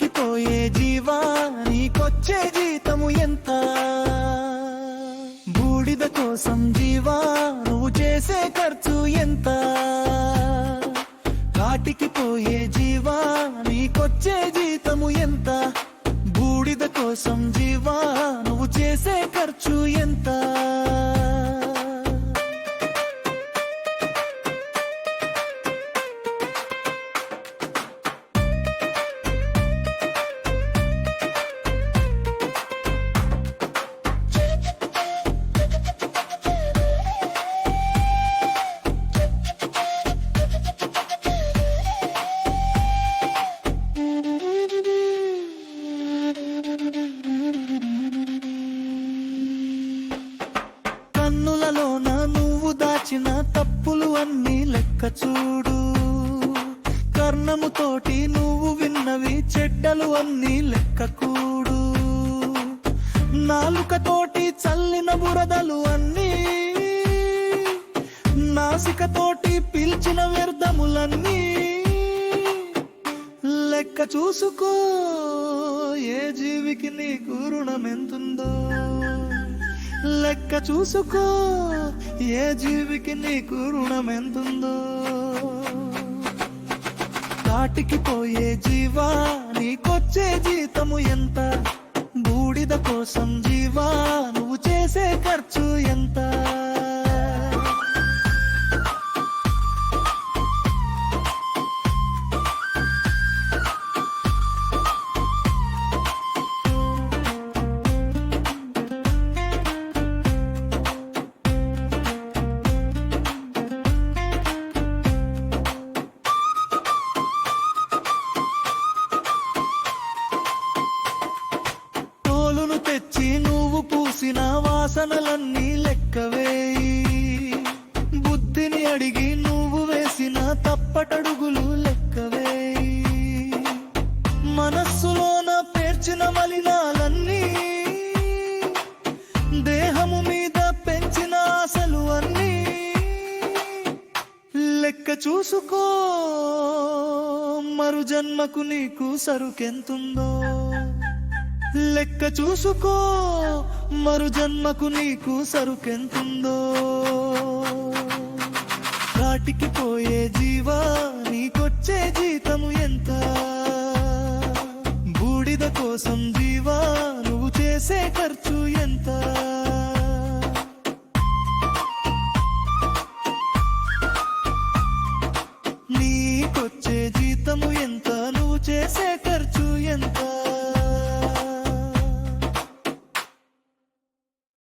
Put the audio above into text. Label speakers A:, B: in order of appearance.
A: కాటికి పోయే జీవా నీకొచ్చే జీతము ఎంత? బూడిద కోసం జీవా నువ్వు చేసే ఖర్చు ఎంత? కాటికి పోయే జీవా నీకొచ్చే జీతము ఎంత? బూడిద కోసం జీవా నువ్వు చేసే ఖర్చు ఎంత? కన్నులలోన నువ్వు దాచిన తప్పులు అన్నీ లెక్క చూడు. కర్ణముతోటి నువ్వు విన్నవి చెడ్డలు అన్నీ లెక్క కూడు. నాలుకతోటి చల్లిన బురదలు అన్నీ, నాసికతోటి పీల్చిన వ్యర్థములన్నీ లెక్క చూసుకో. ఏ జీవికి నీకు రుణమెంతుందో లెక్క చూసుకో. ఏ జీవికి నీకు రుణమెంతుందో. కాటికి పోయే జీవా నీకొచ్చే జీతము ఎంత? బూడిద కోసం జీవా నువ్వు చేసే ఖర్చు ఎంత? తెచ్చి నువ్వు పూసిన వాసనలన్నీ లెక్కవేయి. బుద్ధిని అడిగి నువ్వు వేసిన తప్పటడుగులు లెక్కవేయి. మనస్సులోన పేర్చిన మలినాలన్నీ, దేహము మీద పెంచిన ఆశలు అన్నీ లెక్క చూసుకో. మరు జన్మకు నీకు సరుకెంతుందో లెక్క చూసుకో. మరు జన్మకు నీకు సరుకెంతుందో. కాటికి పోయే జీవా నీకొచ్చే జీతము ఎంత? బూడిద కోసం జీవా నువ్వు చేసే ఖర్చు ఎంత? నీకొచ్చే జీతము ఎంత? నువ్వు చేసే ఖర్చు ఎంత?